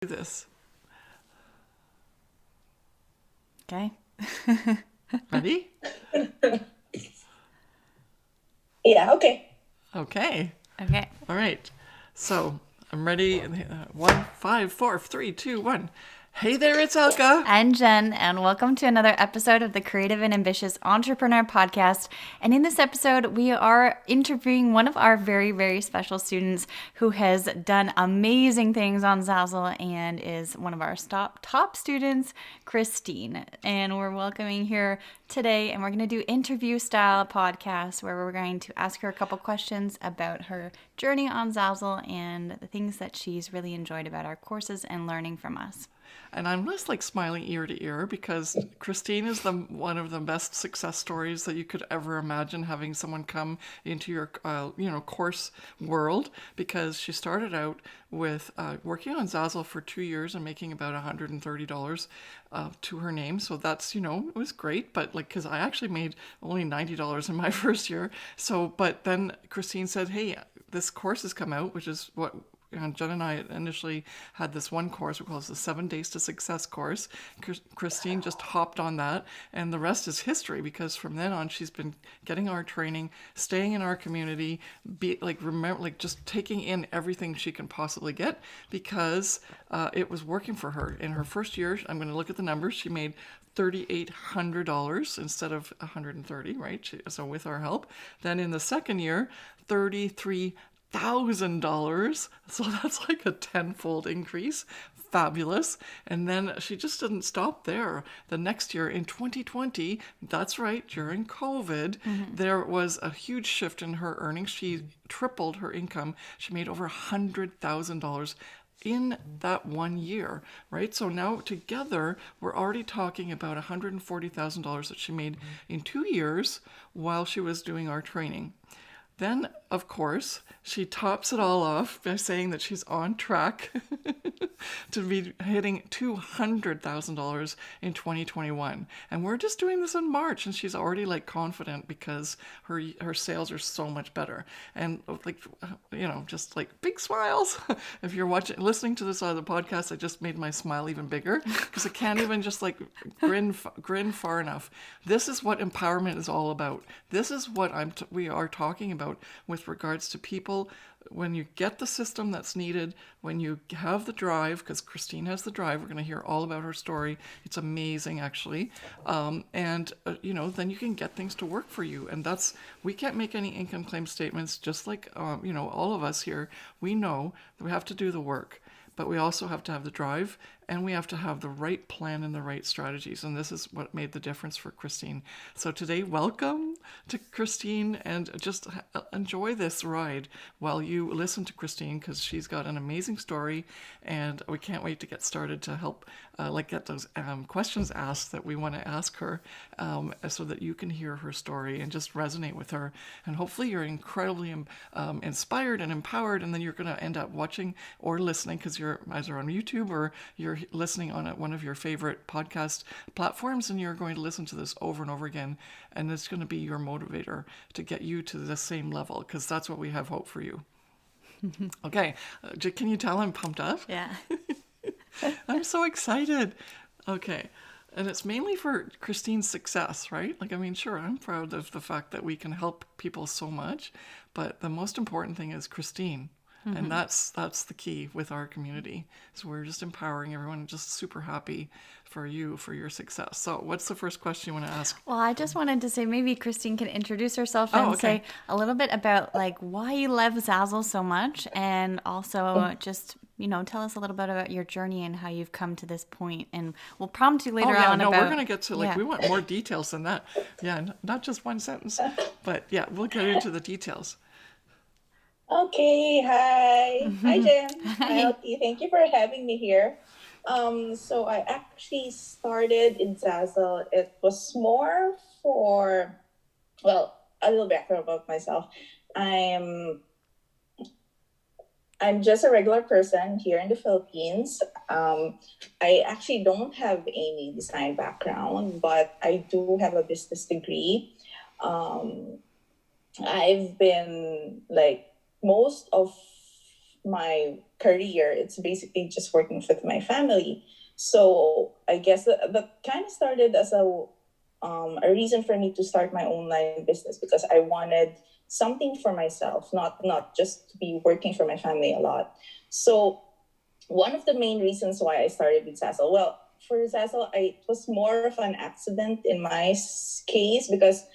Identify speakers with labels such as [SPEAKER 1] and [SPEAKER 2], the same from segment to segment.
[SPEAKER 1] this.
[SPEAKER 2] Okay.
[SPEAKER 1] Ready?
[SPEAKER 3] Yeah, okay.
[SPEAKER 1] Okay.
[SPEAKER 2] Okay.
[SPEAKER 1] All right. So I'm ready. 1, 5, 4, 3, 2, 1. Hey there, it's Elka.
[SPEAKER 2] I'm Jen, and welcome to another episode of the Creative and Ambitious Entrepreneur Podcast. And in this episode, we are interviewing one of our very, very special students who has done amazing things on Zazzle and is one of our top students, Christine. And we're welcoming her today, and we're going to do interview style podcast where we're going to ask her a couple questions about her journey on Zazzle and the things that she's really enjoyed about our courses and learning from us.
[SPEAKER 1] And I'm just like smiling ear to ear because Christine is one of the best success stories that you could ever imagine, having someone come into your course world, because she started out with working on Zazzle for 2 years and making about $130 to her name. So that's, it was great. But because I actually made only $90 in my first year. But then Christine said, hey, this course has come out, which is what Jen and I initially had this one course we call the 7 Days to Success course. Christine just hopped on that, and the rest is history, because from then on she's been getting our training, staying in our community, just taking in everything she can possibly get, because it was working for her. In her first year, I'm going to look at the numbers, she made $3,800 instead of $130, right? So with our help. Then in the second year, $33,000. So that's like a tenfold increase. Fabulous. And then she just didn't stop there. The next year in 2020, that's right, during COVID, there was a huge shift in her earnings. She tripled her income. She made over $100,000 in that 1 year, right? So now together, we're already talking about $140,000 that she made in 2 years while she was doing our training. Then, of course, she tops it all off by saying that she's on track to be hitting $200,000 in 2021. And we're just doing this in March, and she's already confident because her sales are so much better. And just big smiles. If you're listening to this on the podcast, I just made my smile even bigger because I can't even just grin far enough. This is what empowerment is all about. This is what we are talking about with regards to people. When you get the system that's needed, when you have the drive, because Christine has the drive, we're going to hear all about her story. It's amazing, actually. Then you can get things to work for you. And we can't make any income claim statements, just like, all of us here. We know that we have to do the work, but we also have to have the drive, and we have to have the right plan and the right strategies. And this is what made the difference for Christine. So today, welcome to Christine, and just enjoy this ride while you listen to Christine, because she's got an amazing story, and we can't wait to get started to help get those questions asked that we want to ask her, so that you can hear her story and just resonate with her. And hopefully you're incredibly inspired and empowered, and then you're going to end up watching or listening, because you're either on YouTube or you're listening on one of your favorite podcast platforms, and you're going to listen to this over and over again, and it's going to be your motivator to get you to the same level, because that's what we have hope for you. Okay, can you tell I'm pumped up?
[SPEAKER 2] Yeah.
[SPEAKER 1] I'm so excited. Okay. And it's mainly for Christine's success, right? Sure, I'm proud of the fact that we can help people so much, but the most important thing is Christine. And that's the key with our community. So we're just empowering everyone, just super happy for you, for your success. So what's the first question you want to ask?
[SPEAKER 2] Well, I just wanted to say maybe Christine can introduce herself and say a little bit about why you love Zazzle so much, and also just tell us a little bit about your journey and how you've come to this point. And we'll prompt you later on about...
[SPEAKER 1] we're going to get to we want more details than that. Yeah, not just one sentence, but yeah, we'll get into the details.
[SPEAKER 3] Okay, hi. Hi, Jen. Hi, LT. Thank you for having me here. So I actually started in Zazzle. It was more for, a little background about myself. I'm just a regular person here in the Philippines. I actually don't have any design background, but I do have a business degree. I've been most of my career. It's basically just working with my family. So I guess that kind of started as a reason for me to start my online business, because I wanted something for myself, not just to be working for my family a lot. So one of the main reasons why I started with Zazzle, well, for Zazzle, it was more of an accident in my case, because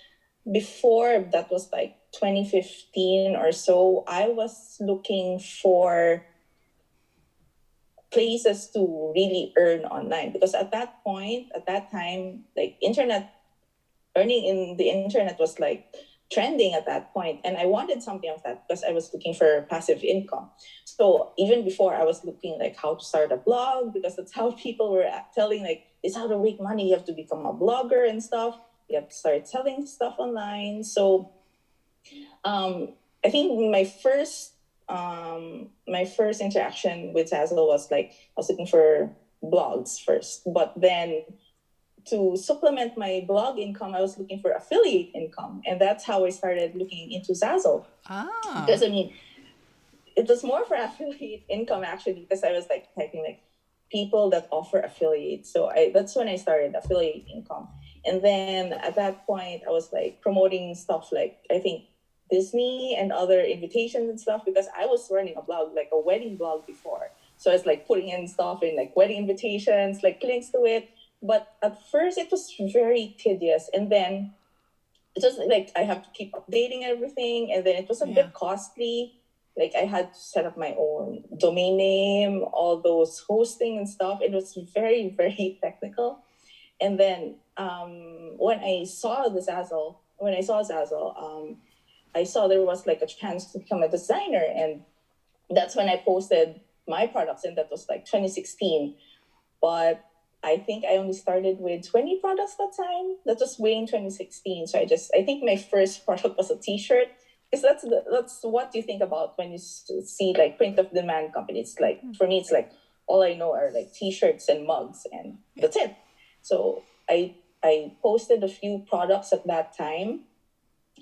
[SPEAKER 3] before that was like 2015 or so, I was looking for places to really earn online, because at that point, at that time, like internet earning in the internet was like trending at that point, and I wanted something of that because I was looking for passive income. So even before, I was looking like how to start a blog, because that's how people were telling like, it's how to make money, you have to become a blogger and stuff, you have to start selling stuff online. So I think my first interaction with Zazzle was like, I was looking for blogs first, but then to supplement my blog income, I was looking for affiliate income, and that's how I started looking into Zazzle. Because
[SPEAKER 1] Ah.
[SPEAKER 3] I mean, it was more for affiliate income actually, because I was like typing like people that offer affiliates. So that's when I started affiliate income. And then at that point, I was like promoting stuff like, I think, Disney and other invitations and stuff, because I was running a blog, like a wedding blog before. So I was like putting in stuff in like wedding invitations, like links to it. But at first it was very tedious. And then it's just like I have to keep updating everything. And then it was a
[SPEAKER 1] Yeah.
[SPEAKER 3] bit costly. Like I had to set up my own domain name, all those hosting and stuff. It was very, very technical. And then when I saw Zazzle, I saw there was like a chance to become a designer, and that's when I posted my products, and that was like 2016. But I think I only started with 20 products that time. That was way in 2016. So I think my first product was a T-shirt, because that's what you think about when you see like print of demand companies. Like for me, it's like all I know are like T-shirts and mugs, and that's it. So I posted a few products at that time,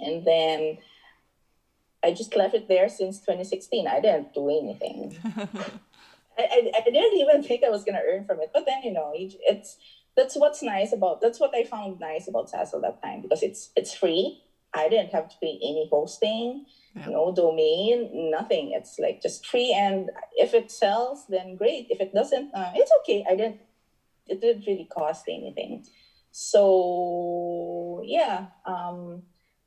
[SPEAKER 3] and then I just left it there since 2016. I didn't do anything. I didn't even think I was gonna earn from it. But then that's what I found nice about Sassel that time, because it's free. I didn't have to pay any hosting,
[SPEAKER 1] Yeah.
[SPEAKER 3] no domain, nothing. It's like just free, and if it sells, then great. If it doesn't, it's okay. It didn't really cost anything. So yeah,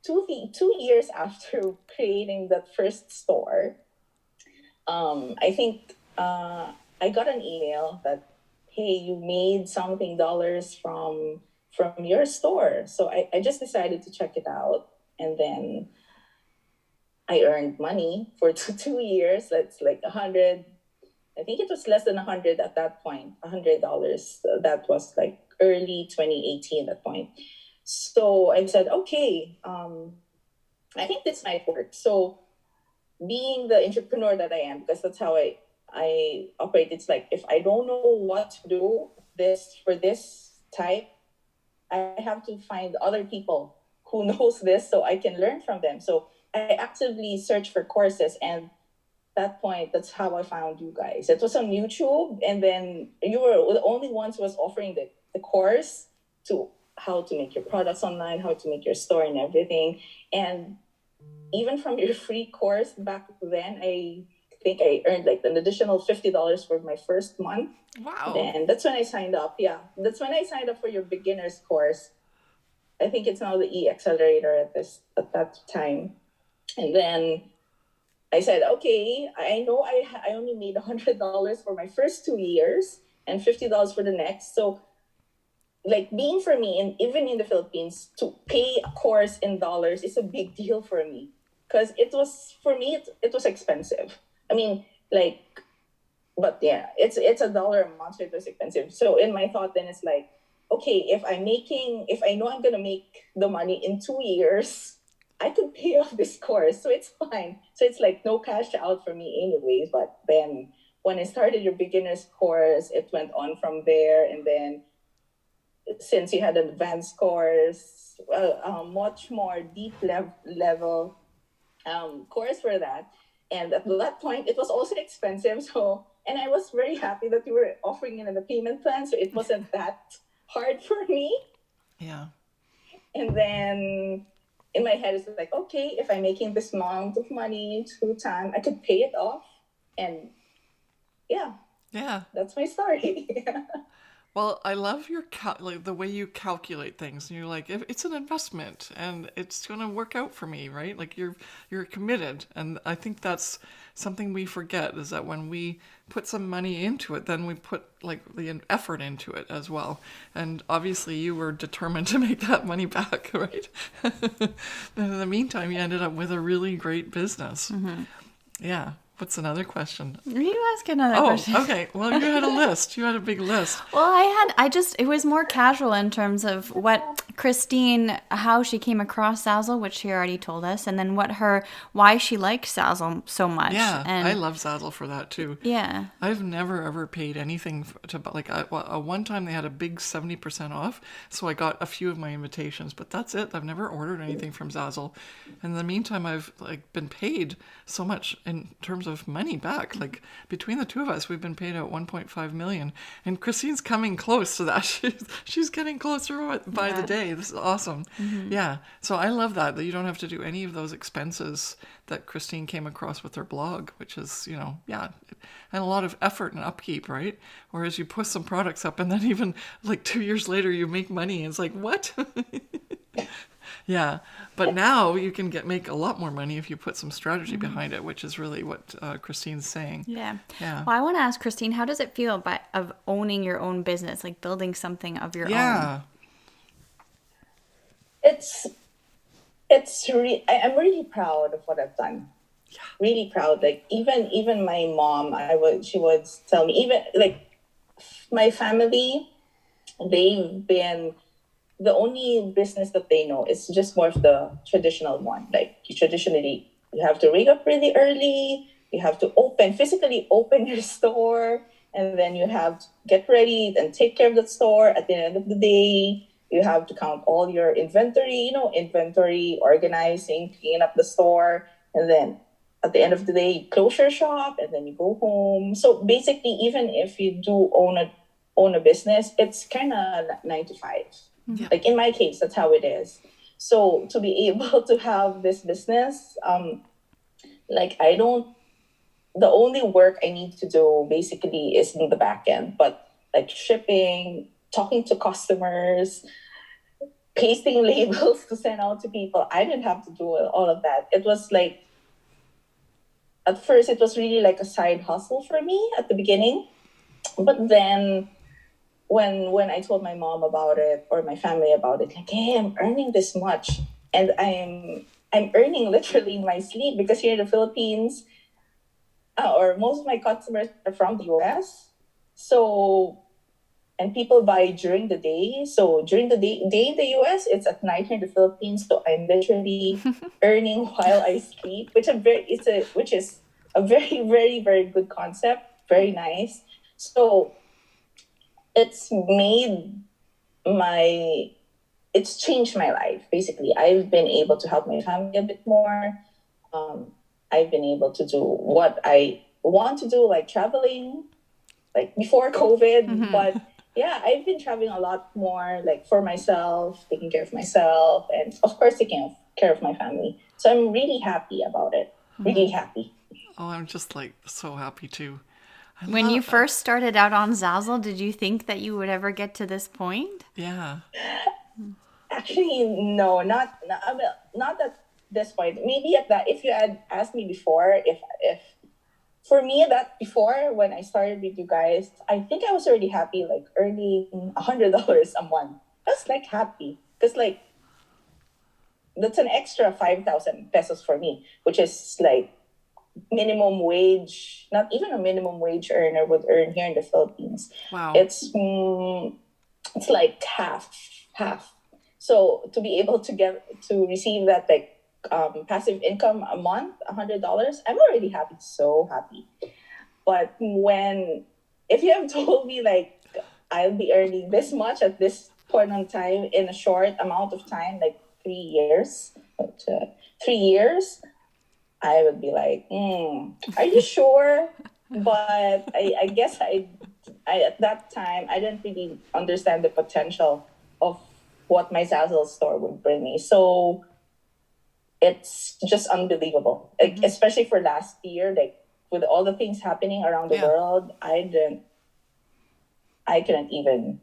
[SPEAKER 3] 2 years after creating that first store, I think I got an email that, hey, you made something dollars from your store. So I just decided to check it out, and then I earned money for 2 years. That's like 100. I think it was less than 100 at that point. $100. That was like early 2018 at that point. So I said, okay, I think this might work. So being the entrepreneur that I am, because that's how I operate. It's like, if I don't know what to do this type, I have to find other people who knows this so I can learn from them. So I actively search for courses, and that point, that's how I found you guys. It was on YouTube, and then you were the only ones who was offering the course to how to make your products online, how to make your store and everything. And even from your free course back then, I think I earned like an additional $50 for my first month.
[SPEAKER 1] Wow.
[SPEAKER 3] Then that's when I signed up. Yeah, that's when I signed up for your beginners course. I think it's now the E Accelerator at that time. And then I said, okay, I know I only made $100 for my first 2 years and $50 for the next. So like being for me, and even in the Philippines, to pay a course in dollars is a big deal for me, because it was for me it was expensive. I mean, like, but yeah, it's $1 a month, so it was expensive. So in my thought then, it's like, okay, if I know I'm gonna make the money in 2 years, I could pay off this course, so it's fine. So it's like no cash out for me anyways. But then when I started your beginners course, it went on from there, and then since you had an advanced course, much more deep level course for that. And at that point, it was also expensive. So, and I was very happy that you were offering it in the payment plan. So it wasn't that hard for me.
[SPEAKER 1] Yeah.
[SPEAKER 3] And then in my head, it's like, okay, if I'm making this amount of money through time, I could pay it off. And yeah, that's my story.
[SPEAKER 1] Well, I love your like the way you calculate things. And you're like, if it's an investment, and it's going to work out for me, right? Like you're committed, and I think that's something we forget is that when we put some money into it, then we put like the effort into it as well. And obviously, you were determined to make that money back, right? And in the meantime, you ended up with a really great business. Yeah. What's another question?
[SPEAKER 2] You ask another question.
[SPEAKER 1] Oh, okay. Well, you had a list. You had a big list.
[SPEAKER 2] Well, it was more casual in terms of what Christine, how she came across Zazzle, which she already told us, and then why she likes Zazzle so much.
[SPEAKER 1] Yeah,
[SPEAKER 2] and
[SPEAKER 1] I love Zazzle for that too.
[SPEAKER 2] Yeah.
[SPEAKER 1] I've never ever paid anything to, like, one time they had a big 70% off, so I got a few of my invitations, but that's it. I've never ordered anything from Zazzle. In the meantime, I've like been paid so much in terms of money back. Like between the two of us, we've been paid out 1.5 million, and Christine's coming close to that. She's getting closer by the day. This is awesome. Yeah, so I love that you don't have to do any of those expenses that Christine came across with her blog, which is, and a lot of effort and upkeep, right? Whereas you put some products up and then even like 2 years later you make money, and it's like, what? Yeah, but now you can make a lot more money if you put some strategy behind it, which is really what Christine's saying.
[SPEAKER 2] Yeah.
[SPEAKER 1] Yeah.
[SPEAKER 2] Well, I want to ask Christine, how does it feel of owning your own business, like building something of your own?
[SPEAKER 1] Yeah.
[SPEAKER 3] I'm really proud of what I've done. Yeah. Really proud. Like even my mom, she would tell me, even like my family, they've been, the only business that they know is just more of the traditional one. Like traditionally, you have to wake up really early, you have to physically open your store, and then you have to get ready and take care of the store. At the end of the day, you have to count all your inventory, organizing, clean up the store, and then at the end of the day, you close your shop, and then you go home. So basically, even if you do own a business, it's kind of 9 to 5. Yeah. Like in my case, that's how it is. So to be able to have this business, the only work I need to do basically is in the back end, but like shipping, talking to customers, pasting labels to send out to people, I didn't have to do all of that. It was like, at first, it was really like a side hustle for me at the beginning. But then when I told my mom about it or my family about it, like, hey, I'm earning this much, and I'm earning literally in my sleep, because here in the Philippines, or most of my customers are from the US, and people buy during the day. So during the day in the US, it's at night here in the Philippines. So I'm literally earning while I sleep, which is a very, very, very good concept. Very nice. So it's changed my life. Basically, I've been able to help my family a bit more. I've been able to do what I want to do, like traveling, like before COVID. But yeah, I've been traveling a lot more, like for myself, taking care of myself, and of course taking care of my family. So I'm really happy about it. Really happy.
[SPEAKER 1] Oh, I'm just like so happy too.
[SPEAKER 2] When you first started out on Zazzle, did you think that you would ever get to this point?
[SPEAKER 1] Yeah.
[SPEAKER 3] Actually, no, not at this point. Maybe at that, if you had asked me before, if for me that before, when I started with you guys, I think I was already happy, like earning $100 a month. I was like happy, because like that's an extra 5,000 pesos for me, which is like minimum wage. Not even a minimum wage earner would earn here in the Philippines.
[SPEAKER 1] Wow.
[SPEAKER 3] It's like half. So to be able to receive that, like passive income a month, $100, I'm already happy, so happy. But if you have told me like I'll be earning this much at this point in time in a short amount of time, like 3 years, I would be like, are you sure? But I guess I at that time I didn't really understand the potential of what my Zazzle store would bring me. So it's just unbelievable, like, especially for last year, like with all the things happening around the
[SPEAKER 1] Yeah.
[SPEAKER 3] world. I couldn't even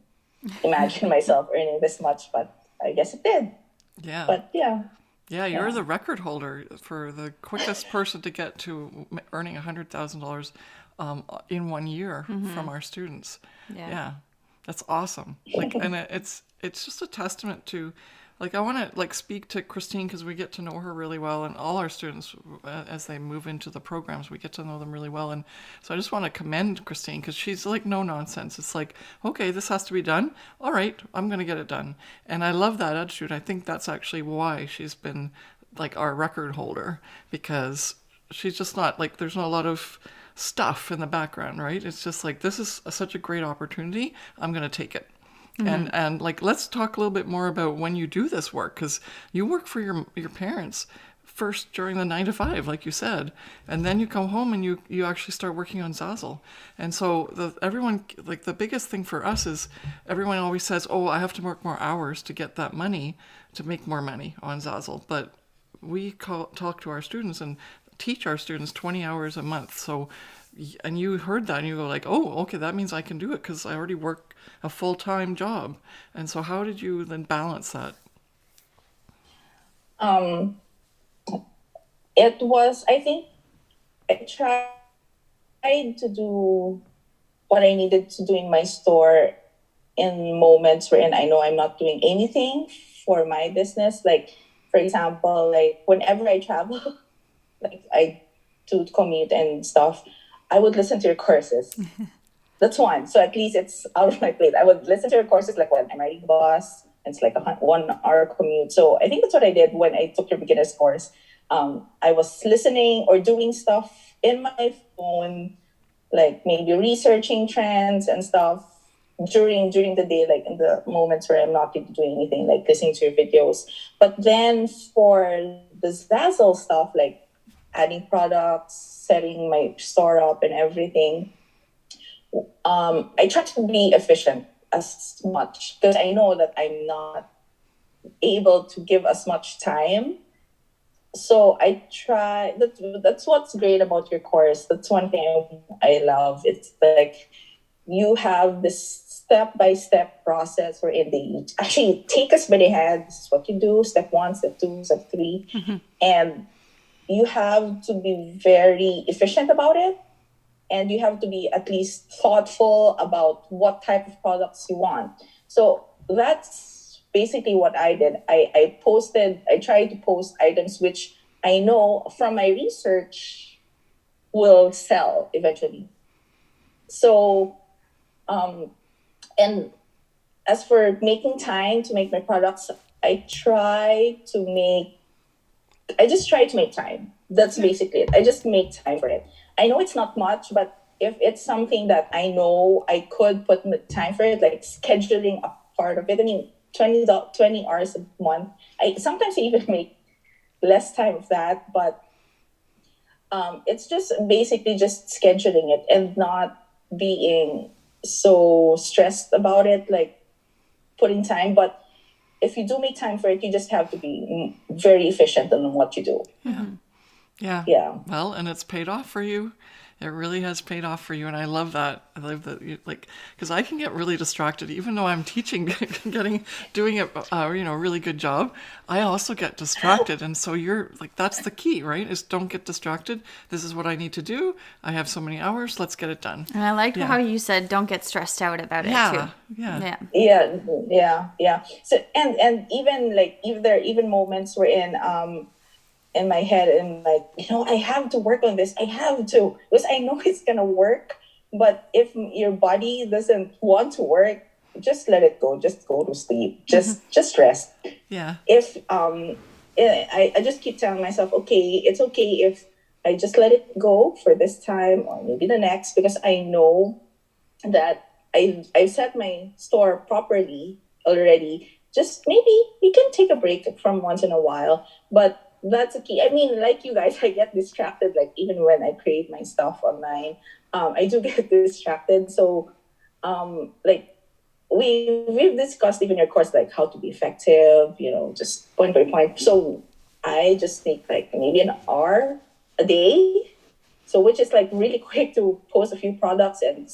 [SPEAKER 3] imagine myself earning this much, but I guess it did.
[SPEAKER 1] Yeah.
[SPEAKER 3] But yeah.
[SPEAKER 1] Yeah, you're the record holder for the quickest person to get to earning $100,000 in 1 year from our students.
[SPEAKER 2] Yeah.
[SPEAKER 1] That's awesome. Like, and it's just a testament to, like, I want to like speak to Christine because we get to know her really well, and all our students as they move into the programs, we get to know them really well. And so I just want to commend Christine because she's like no nonsense. It's like, okay, this has to be done. All right, I'm going to get it done. And I love that attitude. I think that's actually why she's been like our record holder, because she's just not like, there's not a lot of stuff in the background, right? It's just like, this is such a great opportunity. I'm going to take it. And like, let's talk a little bit more about when you do this work, because you work for your parents first during the 9 to 5, like you said, and then you come home and you actually start working on Zazzle. And so everyone, like, the biggest thing for us is everyone always says, oh, I have to work more hours to get that money, to make more money on Zazzle. But we talk to our students and teach our students 20 hours a month. So, and you heard that and you go like, oh, okay, that means I can do it because I already work a full-time job. And so how did you then balance that?
[SPEAKER 3] It was, I think I tried to do what I needed to do in my store in moments wherein I know I'm not doing anything for my business. Like, for example, like whenever I travel, like I do commute and stuff, I would listen to your courses. That's one. So at least it's out of my plate. I would listen to your courses like when I'm riding the bus. It's like a 1 hour commute. So I think that's what I did when I took your beginner's course. I was listening or doing stuff in my phone, like maybe researching trends and stuff during the day, like in the moments where I'm not really doing anything, like listening to your videos. But then for the Zazzle stuff, like adding products, setting my store up and everything, I try to be efficient as much because I know that I'm not able to give as much time. So I try. That's what's great about your course. That's one thing I love. It's like you have this step-by-step process wherein they actually take us by the hand. This is what you do: step 1, step 2, step 3, and you have to be very efficient about it. And you have to be at least thoughtful about what type of products you want. So that's basically what I did. I tried to post items which I know from my research will sell eventually. So, and as for making time to make my products, I just try to make time. That's basically it. I just make time for it. I know it's not much, but if it's something that I know I could put time for it, like scheduling a part of it, I mean, 20 hours a month. I sometimes even make less time of that, but it's just basically just scheduling it and not being so stressed about it, like putting time. But if you do make time for it, you just have to be very efficient in what you do.
[SPEAKER 1] Yeah.
[SPEAKER 3] Yeah.
[SPEAKER 1] Well, and it's paid off for you. It really has paid off for you, and I love that. I love that you like, because I can get really distracted, even though I'm teaching, doing a really good job. I also get distracted, and so you're like, that's the key, right? Is don't get distracted. This is what I need to do. I have so many hours. Let's get it done.
[SPEAKER 2] And I liked how you said don't get stressed out about it too.
[SPEAKER 3] Yeah. So and even like if there are even moments wherein in my head and like, I have to work on this. I have to, because I know it's gonna work. But if your body doesn't want to work, just let it go. Just go to sleep. Just rest.
[SPEAKER 1] Yeah.
[SPEAKER 3] If I just keep telling myself, okay, it's okay if I just let it go for this time or maybe the next, because I know that I've set my store properly already. Just maybe you can take a break from once in a while, but that's a key. I mean, like you guys, I get distracted. Like even when I create my stuff online, I do get distracted. So, like we've discussed even your course, like how to be effective. Just point by point. So I just take like maybe an hour a day. So which is like really quick to post a few products and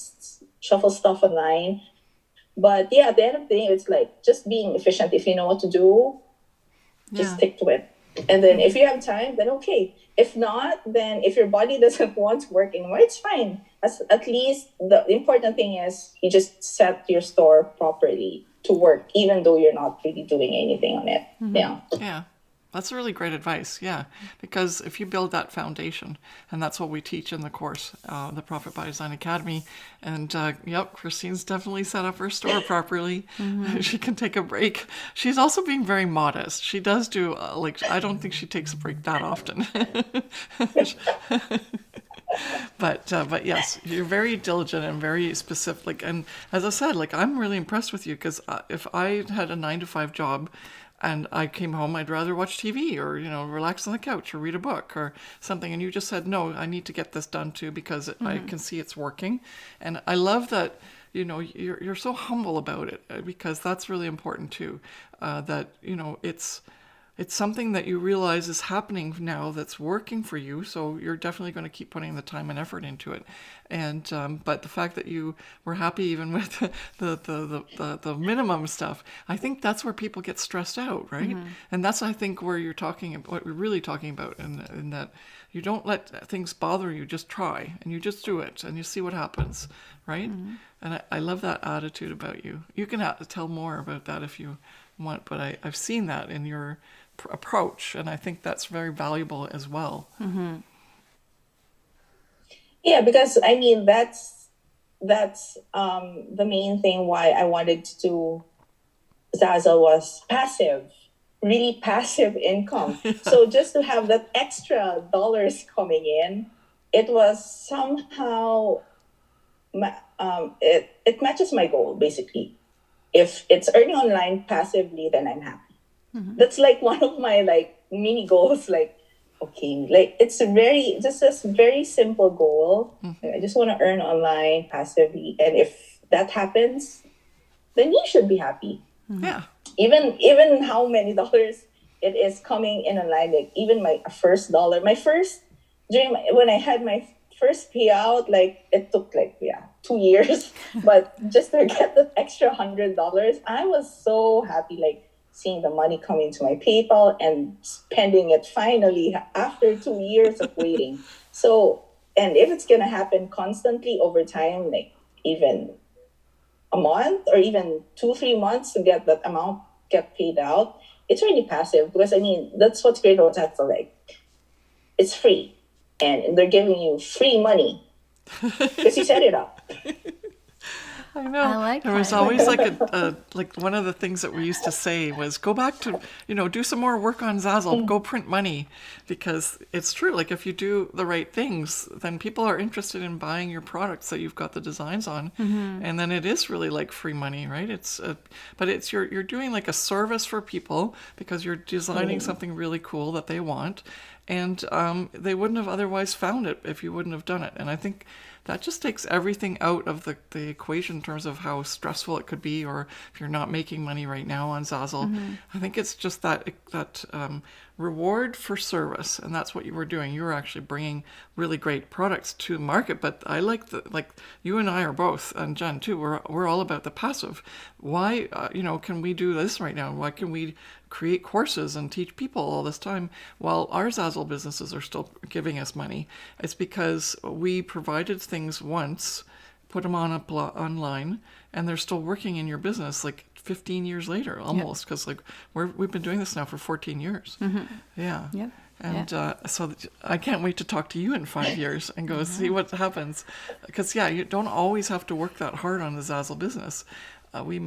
[SPEAKER 3] shuffle stuff online. But yeah, at the end of the day, it's like just being efficient. If you know what to do, just
[SPEAKER 1] Yeah.
[SPEAKER 3] stick to it. And then if you have time, then okay. If not, then if your body doesn't want to work anymore, it's fine. At least the important thing is you just set your store properly to work, even though you're not really doing anything on it. Yeah.
[SPEAKER 1] Yeah. That's really great advice. Yeah. Because if you build that foundation, and that's what we teach in the course, the Profit by Design Academy. And yep, Christine's definitely set up her store properly. She can take a break. She's also being very modest. She does do, I don't think she takes a break that often. But yes, you're very diligent and very specific. And as I said, I'm really impressed with you because if I had a 9 to 5 job and I came home, I'd rather watch TV or relax on the couch or read a book or something. And you just said, no, I need to get this done too because I can see it's working. And I love that. You're so humble about it because that's really important too. That it's something that you realize is happening now that's working for you, so you're definitely going to keep putting the time and effort into it. And but the fact that you were happy even with the minimum stuff, I think that's where people get stressed out, right? And that's I think where you're talking about what we're really talking about, in that you don't let things bother you. Just try and you just do it and you see what happens, right? And I love that attitude about you. You can tell more about that if you want, but I've seen that in your approach, and I think that's very valuable as well.
[SPEAKER 3] Yeah, because I mean that's the main thing why I wanted to do Zazzle was passive, really passive income. So just to have that extra dollars coming in, it was somehow it matches my goal basically. If it's earning online passively, then I'm happy. That's like one of my like mini goals. Like, okay, like it's a very simple goal. I just want to earn online passively, and if that happens, then you should be happy.
[SPEAKER 1] Yeah.
[SPEAKER 3] Even how many dollars it is coming in online, like even my first dollar, when I had my first payout, like it took like 2 years, but just to get that extra $100, I was so happy, like seeing the money come into my PayPal and spending it finally after 2 years of waiting. So, and if it's gonna happen constantly over time, like even a month or even 2 3 months to get that amount get paid out, it's really passive because I mean that's what's great about that. So like it's free and they're giving you free money because you set it up.
[SPEAKER 1] I know.
[SPEAKER 2] I like
[SPEAKER 1] there was
[SPEAKER 2] that.
[SPEAKER 1] always like one of the things that we used to say was go back to, do some more work on Zazzle, go print money, because it's true. Like if you do the right things, then people are interested in buying your products that you've got the designs on. And then it is really like free money, right? But it's you're doing like a service for people because you're designing something really cool that they want. And they wouldn't have otherwise found it if you wouldn't have done it. And I think that just takes everything out of the equation in terms of how stressful it could be, or if you're not making money right now on Zazzle. I think it's just that reward for service, and that's what you were doing. You were actually bringing really great products to market. But I like you and I are both, and Jen too. We're all about the passive. Why can we do this right now? Why can we create courses and teach people all this time while our Zazzle businesses are still giving us money? It's because we provided things once, put them online, and they're still working in your business like 15 years later almost, because we've been doing this now for 14 years. Yeah.
[SPEAKER 2] Yep.
[SPEAKER 1] And so I can't wait to talk to you in 5 years and go see what happens. Because, you don't always have to work that hard on the Zazzle business. We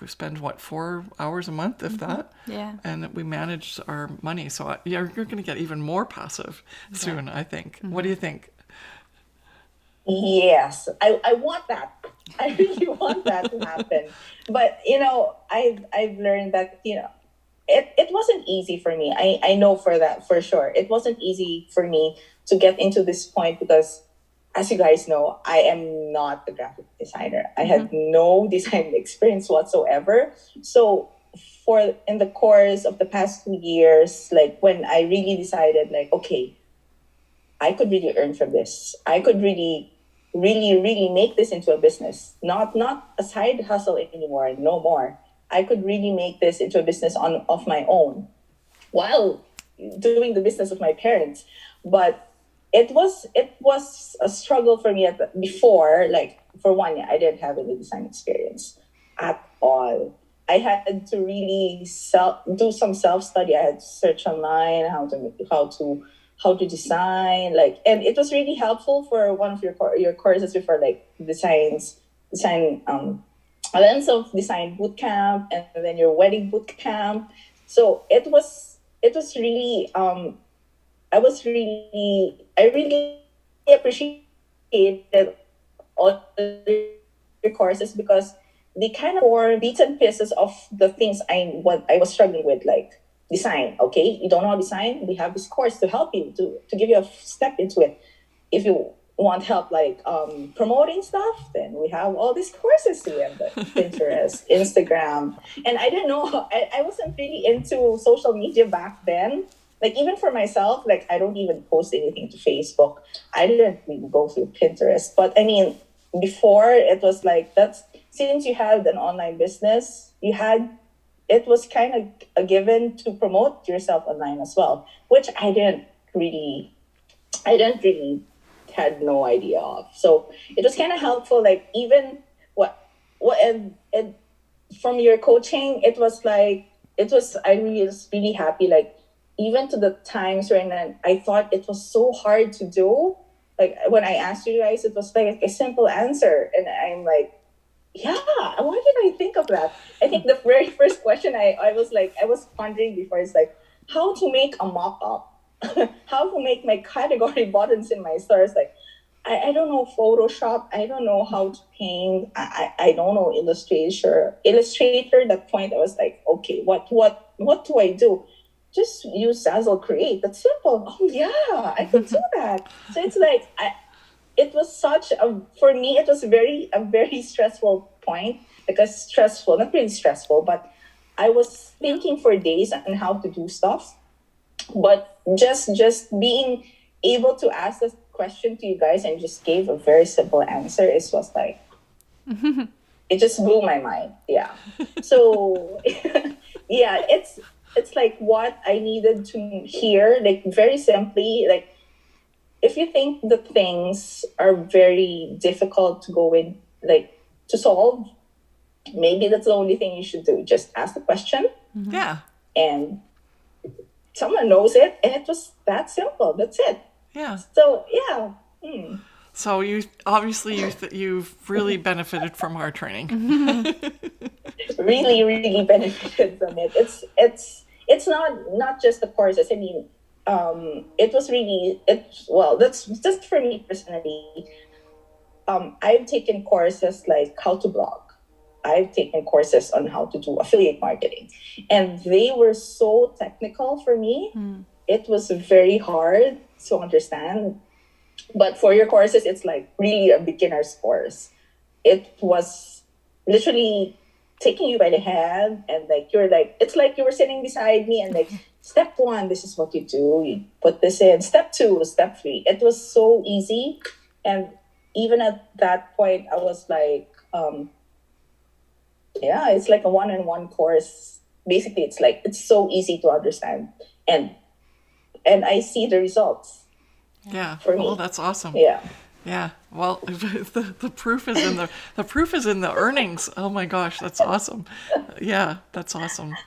[SPEAKER 1] spend 4 hours a month, if that.
[SPEAKER 2] Yeah.
[SPEAKER 1] And we manage our money. So you're going to get even more passive soon, I think. What do you think?
[SPEAKER 3] Yes, I want that. I really want that to happen. But I've learned that it wasn't easy for me. I know for that, for sure. It wasn't easy for me to get into this point because, as you guys know, I am not a graphic designer. I had no design experience whatsoever. So for in the course of the past 2 years, like when I really decided, like, okay, I could really earn from this. I could really, really, really make this into a business. Not a side hustle anymore, no more. I could really make this into a business on of my own while doing the business of my parents. But it was a struggle for me before. Like for one, I didn't have any design experience at all. I had to really do some self study. I had to search online how to design, like, and it was really helpful for one of your courses before, like design a lens of design boot camp, and then your wedding boot camp. So it was really I really appreciated all the courses because they kind of were bits and pieces of the things what I was struggling with, like design. Okay, you don't know how to design, we have this course to help you to give you a step into it. If you want help, like promoting stuff, then we have all these courses to you, like Pinterest, Instagram. And I didn't know, I wasn't really into social media back then. Like even for myself, like I don't even post anything to Facebook. I didn't even go through Pinterest. But I mean, before it was like, that's since you had an online business, it was kind of a given to promote yourself online as well, which I didn't really had no idea of. So it was kind of helpful. Like even what and from your coaching, it was like I really was really happy. Like even to the times when I thought it was so hard to do. Like when I asked you guys, it was like a simple answer, and I'm like, yeah, why did I think of that? I think the very first question I was pondering before is like how to make a mock-up, how to make my category buttons in my stores. Like I don't know Photoshop. I don't know how to paint. I don't know Illustrator. That point, I was like, okay, what do I do? Just use Zazzle Create. That's simple. Oh yeah, I could do that. So it's like it was such a for me. It was a very stressful point because stressful, not really stressful, but I was thinking for days on how to do stuff. But just being able to ask the question to you guys and just gave a very simple answer, it was like it just blew my mind. Yeah. So yeah, it's like what I needed to hear, like very simply. Like if you think the things are very difficult to go in, like to solve, maybe that's the only thing you should do. Just ask the question
[SPEAKER 1] Yeah.
[SPEAKER 3] and someone knows it, and it was that simple. That's it.
[SPEAKER 1] Yeah.
[SPEAKER 3] So yeah.
[SPEAKER 1] So you obviously you've really benefited from our training.
[SPEAKER 3] Really, really benefited from it. It's not just the courses. I mean, it was really that's just for me personally. I've taken courses like how to blog. I've taken courses on how to do affiliate marketing, and they were so technical for me. It was very hard to understand. But for your courses, it's like really a beginner's course. It was literally taking you by the hand, and like it's like you were sitting beside me, and like step one, this is what you do. You put this in. Step two, step three. It was so easy, and even at that point, I was like, yeah, it's like a one-on-one course. Basically, it's like it's so easy to understand, and I see the results.
[SPEAKER 1] Yeah.
[SPEAKER 3] For me.
[SPEAKER 1] Well, that's awesome.
[SPEAKER 3] Yeah.
[SPEAKER 1] Yeah. Well, the proof is in the proof is in the earnings. Oh my gosh, that's awesome. Yeah, that's awesome.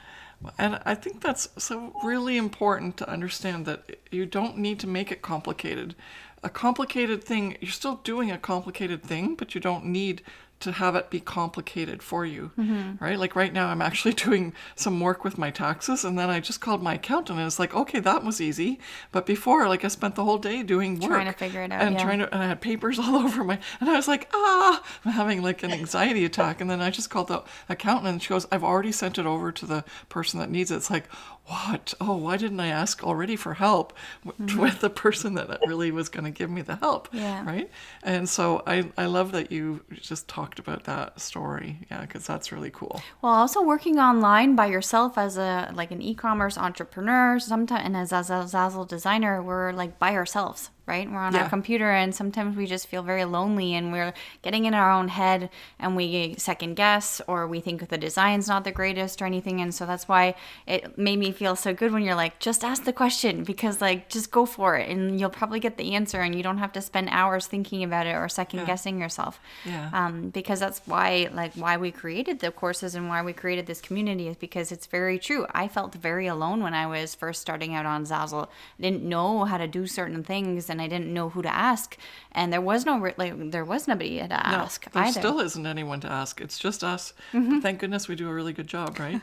[SPEAKER 1] And I think that's so really important to understand that you don't need to make it complicated. A complicated thing, you're still doing a complicated thing, but you don't need to have it be complicated for you, right? Like right now, I'm actually doing some work with my taxes, and then I just called my accountant, and it's like, okay, that was easy. But before, like I spent the whole day doing work,
[SPEAKER 2] Trying to figure it out,
[SPEAKER 1] and
[SPEAKER 2] yeah.
[SPEAKER 1] and I had papers all over and I was like, I'm having like an anxiety attack. And then I just called the accountant, and she goes, I've already sent it over to the person that needs it. It's like, what? Oh, why didn't I ask already for help with the person that really was going to give me the help?
[SPEAKER 2] Yeah.
[SPEAKER 1] Right. And so I love that you just talked about that story. Yeah, because that's really cool.
[SPEAKER 2] Well, also working online by yourself as an e-commerce entrepreneur, sometimes, and as a Zazzle designer, we're like by ourselves, right? We're on our computer, and sometimes we just feel very lonely, and we're getting in our own head, and we second guess, or we think the design's not the greatest or anything. And so that's why it made me feel so good when you're like, just ask the question, because like, just go for it, and you'll probably get the answer, and you don't have to spend hours thinking about it or second guessing yourself.
[SPEAKER 1] Yeah.
[SPEAKER 2] Because that's why we created the courses and why we created this community, is because it's very true. I felt very alone when I was first starting out on Zazzle. I didn't know how to do certain things, and I didn't know who to ask, and there was there was nobody to ask
[SPEAKER 1] there
[SPEAKER 2] either.
[SPEAKER 1] still isn't anyone to ask. It's just us. But thank goodness we do a really good job, right?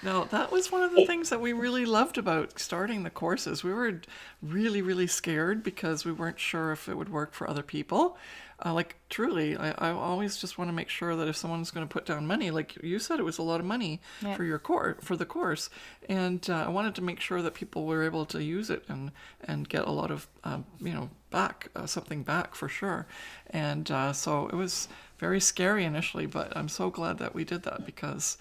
[SPEAKER 1] No, that was one of the things that we really loved about starting the courses. We were really, really scared because we weren't sure if it would work for other people. Truly, I always just want to make sure that if someone's going to put down money, like you said, it was a lot of money for the course, and I wanted to make sure that people were able to use it and get a lot of something back for sure. And so it was very scary initially, but I'm so glad that we did that, because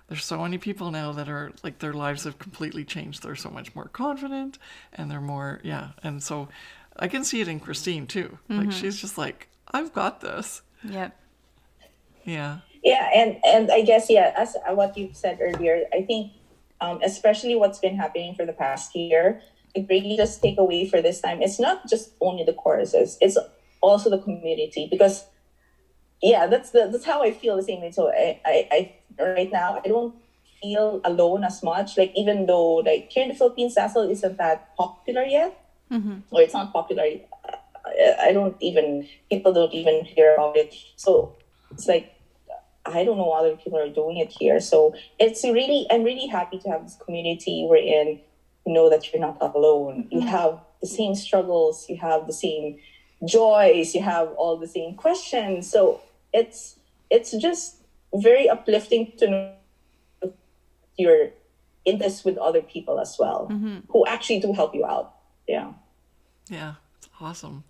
[SPEAKER 1] there's so many people now that are like, their lives have completely changed. They're so much more confident, and they're more, and so I can see it in Christine too. Like, she's just like, I've got this.
[SPEAKER 2] Yep.
[SPEAKER 1] Yeah.
[SPEAKER 3] Yeah, and I guess, as what you said earlier, I think especially what's been happening for the past year, it really just take away for this time. It's not just only the courses; it's also the community, because that's how I feel the same way. So I right now I don't feel alone as much. Like, even though like here in the Philippines, Zazzle isn't that popular yet, or it's not popular. People don't even hear about it. So it's like, I don't know other people are doing it here. So I'm really happy to have this community wherein you know that you're not alone. You have the same struggles, you have the same joys, you have all the same questions. So it's just very uplifting to know you're in this with other people as well, who actually do help you out. Yeah.
[SPEAKER 1] Yeah. It's awesome.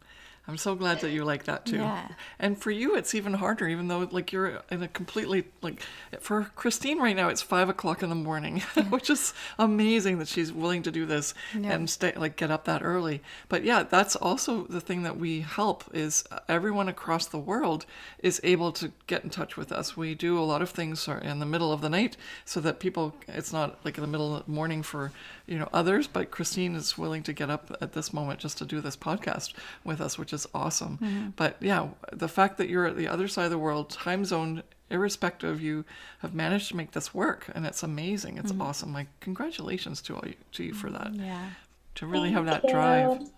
[SPEAKER 1] I'm so glad that you like that too.
[SPEAKER 2] Yeah.
[SPEAKER 1] And for you, it's even harder, even though like you're in a completely, like, for Christine right now, it's 5:00 in the morning, which is amazing that she's willing to do this and get up that early. But yeah, that's also the thing that we help, is everyone across the world is able to get in touch with us. We do a lot of things in the middle of the night, so that it's not like in the middle of the morning for, others, but Christine is willing to get up at this moment just to do this podcast with us, which is awesome. But yeah, the fact that you're at the other side of the world, time zone irrespective, you have managed to make this work, and it's amazing. It's awesome. Like, congratulations to you for that.
[SPEAKER 2] Yeah.
[SPEAKER 1] To really have that
[SPEAKER 3] Thank you.
[SPEAKER 1] drive.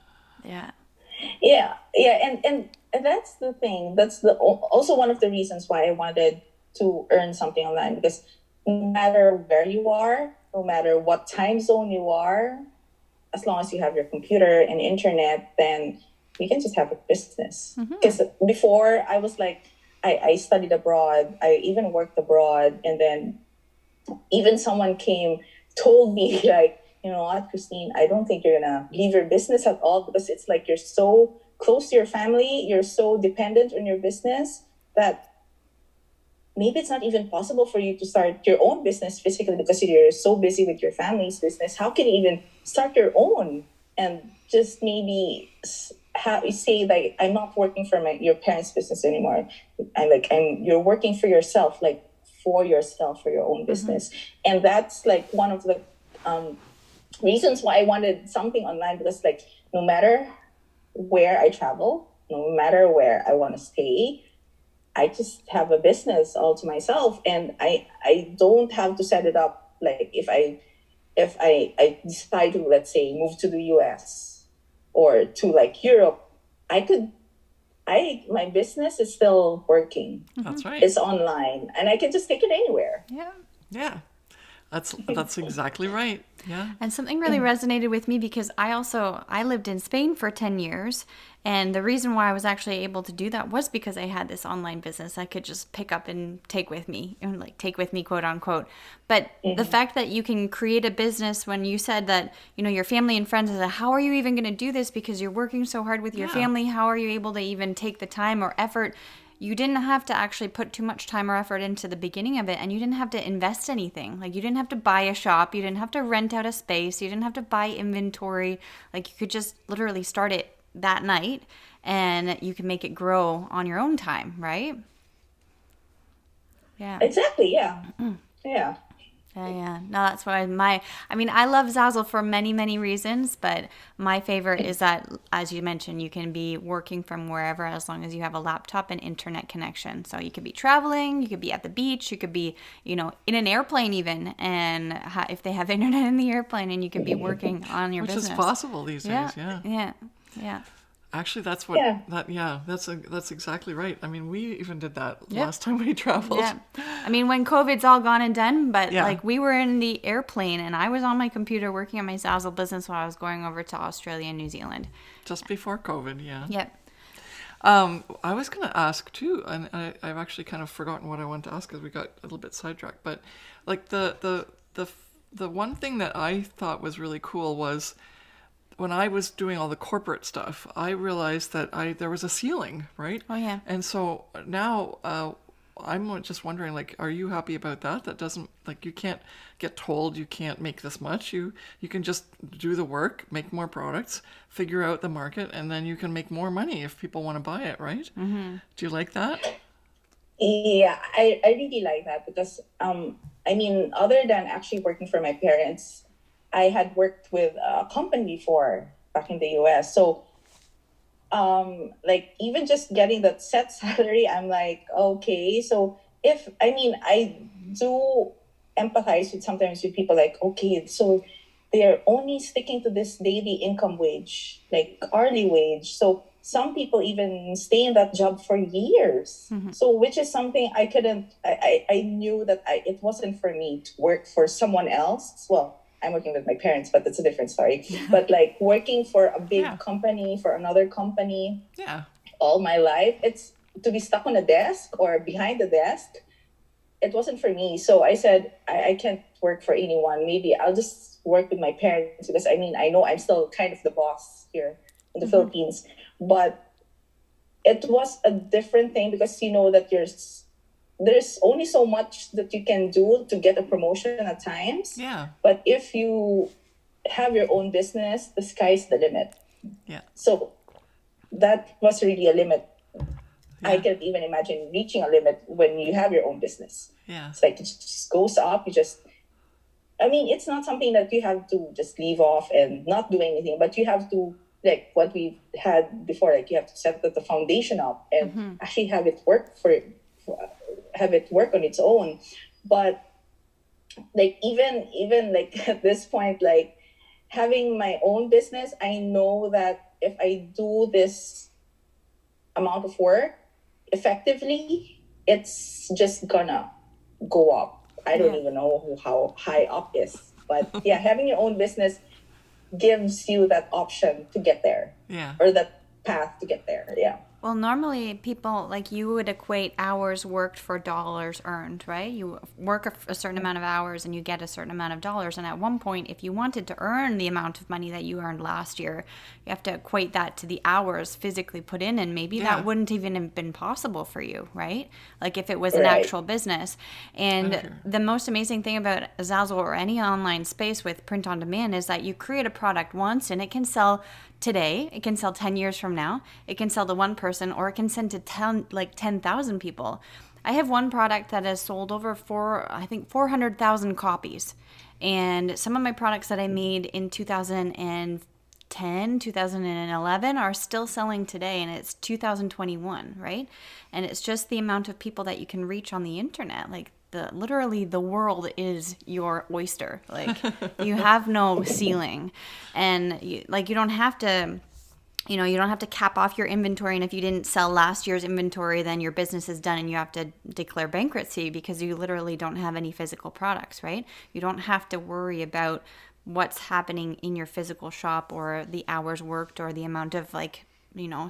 [SPEAKER 2] Yeah.
[SPEAKER 3] And that's the thing. That's also one of the reasons why I wanted to earn something online, because no matter where you are, no matter what time zone you are, as long as you have your computer and internet, then you can just have a business. Because before, I was like, I studied abroad, I even worked abroad, and then even someone told me like, you know what, Christine, I don't think you're gonna leave your business at all, because it's like you're so close to your family, you're so dependent on your business that maybe it's not even possible for you to start your own business physically, because you're so busy with your family's business. How can you even start your own and just maybe say like, I'm not working for your parents' business anymore. You're working for yourself, like for yourself, for your own business. And that's like one of the reasons why I wanted something online, because like, no matter where I travel, no matter where I want to stay, I just have a business all to myself, and I don't have to set it up. Like, if I decide to, let's say, move to the US or to like Europe, I my business is still working.
[SPEAKER 1] That's right.
[SPEAKER 3] It's online, and I can just take it anywhere.
[SPEAKER 2] Yeah.
[SPEAKER 1] Yeah. That's exactly right. Yeah.
[SPEAKER 2] And something really resonated with me because I lived in Spain for 10 years. And the reason why I was actually able to do that was because I had this online business I could just pick up and take with me, and like take with me, quote unquote. But the fact that you can create a business, when you said that, your family and friends said, how are you even going to do this because you're working so hard with your family? How are you able to even take the time or effort? You didn't have to actually put too much time or effort into the beginning of it, and you didn't have to invest anything. Like, you didn't have to buy a shop, you didn't have to rent out a space, you didn't have to buy inventory. Like, you could just literally start it that night, and you can make it grow on your own time, right? Yeah.
[SPEAKER 3] Exactly. Yeah. Yeah.
[SPEAKER 2] Yeah. No, that's why I love Zazzle for many, many reasons, but my favorite is that, as you mentioned, you can be working from wherever as long as you have a laptop and internet connection. So you could be traveling, you could be at the beach, you could be, in an airplane even, and if they have internet in the airplane, and you could be working on your business.
[SPEAKER 1] Which is possible these days, yeah.
[SPEAKER 2] Yeah.
[SPEAKER 1] Actually, that's what that's exactly right. I mean, we even did that last time we traveled.
[SPEAKER 2] Yeah. I mean, when COVID's all gone and done, but
[SPEAKER 1] Yeah.
[SPEAKER 2] like we were in the airplane and I was on my computer working on my Zazzle business while I was going over to Australia and New Zealand.
[SPEAKER 1] Just before COVID, yeah.
[SPEAKER 2] Yep.
[SPEAKER 1] I was going to ask too, and I've actually kind of forgotten what I wanted to ask because we got a little bit sidetracked. But like the one thing that I thought was really cool was, when I was doing all the corporate stuff, I realized that there was a ceiling, right?
[SPEAKER 2] Oh, yeah.
[SPEAKER 1] And so now I'm just wondering, like, are you happy about that? That doesn't, like, you can't get told you can't make this much. You can just do the work, make more products, figure out the market, and then you can make more money if people want to buy it, right? Mm-hmm. Do you like that?
[SPEAKER 3] Yeah, I really like that because, other than actually working for my parents, I had worked with a company before back in the US. So, even just getting that set salary, I'm like, okay. So I do empathize with sometimes with people like, okay, so they're only sticking to this daily income wage, like hourly wage. So some people even stay in that job for years. Mm-hmm. So, which is something I couldn't, I knew that it wasn't for me to work for someone else. Well, I'm working with my parents, but that's a different story. But like working for a big company, for another company, all my life, it's to be stuck on a desk or behind the desk. It wasn't for me. So I said, I can't work for anyone. Maybe I'll just work with my parents because I know I'm still kind of the boss here in the Philippines. But it was a different thing because you know that there's only so much that you can do to get a promotion at times.
[SPEAKER 1] Yeah.
[SPEAKER 3] But if you have your own business, the sky's the limit.
[SPEAKER 1] Yeah.
[SPEAKER 3] So that was really a limit. Yeah. I can't even imagine reaching a limit when you have your own business.
[SPEAKER 1] Yeah.
[SPEAKER 3] It's like it just goes up. It's not something that you have to just leave off and not do anything, but you have to, like what we had before, like you have to set the foundation up and actually have it work on its own. But like even like at this point, like having my own business, I know that if I do this amount of work effectively, it's just gonna go up. I don't even know how high up is, but having your own business gives you that option to get there, or that path to get there.
[SPEAKER 2] Well, normally people, like, you would equate hours worked for dollars earned, right? You work a certain amount of hours and you get a certain amount of dollars. And at one point, if you wanted to earn the amount of money that you earned last year, you have to equate that to the hours physically put in. And maybe that wouldn't even have been possible for you, right? Like if it was an actual business. And the most amazing thing about Zazzle or any online space with print on demand is that you create a product once and it can sell today, it can sell 10 years from now, it can sell to one person, or it can send to 10,000 people. I have one product that has sold over 400,000 copies. And some of my products that I made in 2010, 2011 are still selling today, and it's 2021, right? And it's just the amount of people that you can reach on the internet. Like literally the world is your oyster. Like you have no ceiling, and you don't have to you don't have to cap off your inventory. And if you didn't sell last year's inventory, then your business is done and you have to declare bankruptcy because you literally don't have any physical products, right? You don't have to worry about what's happening in your physical shop or the hours worked or the amount of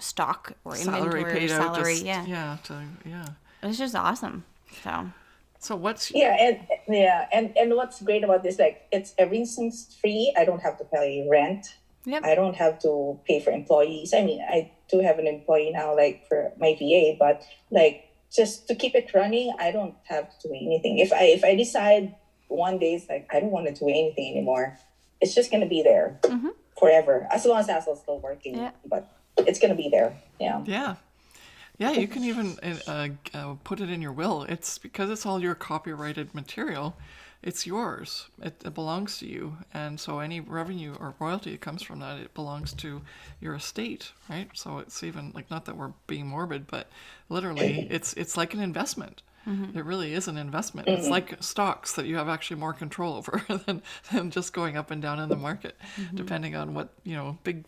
[SPEAKER 2] stock or
[SPEAKER 1] salary
[SPEAKER 2] inventory
[SPEAKER 1] paid
[SPEAKER 2] or
[SPEAKER 1] out.
[SPEAKER 2] salary.
[SPEAKER 1] Just,
[SPEAKER 2] Yeah.
[SPEAKER 1] Yeah.
[SPEAKER 2] It's just awesome.
[SPEAKER 1] So what's
[SPEAKER 3] and what's great about this, like, it's everything's free. I don't have to pay rent.
[SPEAKER 2] Yep.
[SPEAKER 3] I don't have to pay for employees. I mean, I do have an employee now, like for my VA, but like just to keep it running, I don't have to do anything. If I decide one day it's like I don't want to do anything anymore, it's just gonna be there forever, as long as Zazzle's still working.
[SPEAKER 2] Yeah.
[SPEAKER 3] But it's gonna be there. Yeah.
[SPEAKER 1] Yeah, you can even put it in your will. It's because it's all your copyrighted material. It's yours. It belongs to you. And so any revenue or royalty that comes from that, it belongs to your estate, right? So it's even like, not that we're being morbid, but literally it's like an investment. It really is an investment. It's like stocks that you have actually more control over than just going up and down in the market, depending on what,